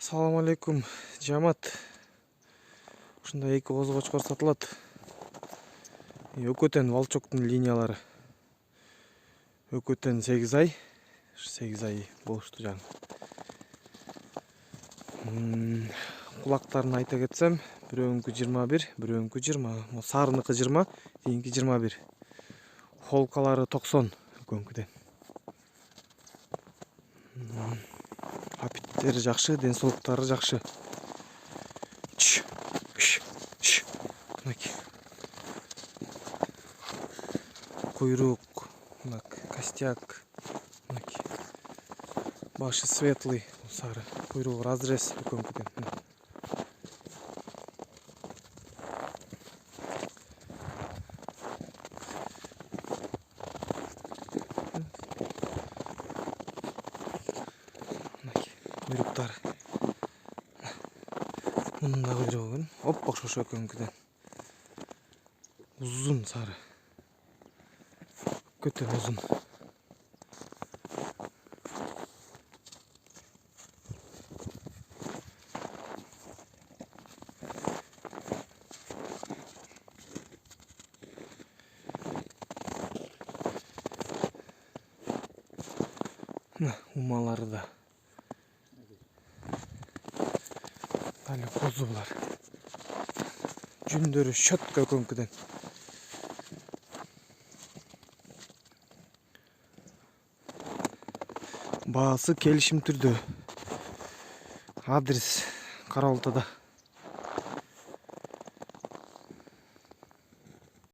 Assalamu алейкум, жамат. Ушундай эки козгочкор сатылат. Өкөтен волчоктун линиялары. Өкөтен 8 ай. 8 ай болушту жаңы. Кулактарын айта кетсем, бирөөнүкү 21, бирөөнүкү 20. Сарыныкы 20, тигинки 21. Холкалары 90 өкөнкүден. Апиттери жакшы, ден соолуктары жакшы. Куйрук, костяк, башы светлый, сары, куйругу разрез өкөнкүден. Куйруктары. Мунун да куйругун оп окшош өкөнкүден. Узун сары. Көтөн узун. Умалары да. Дали козу булар. Жүндөрү шөткө өкөнкүден. Баасы келишим түрдө. Адрес Кара Алтада.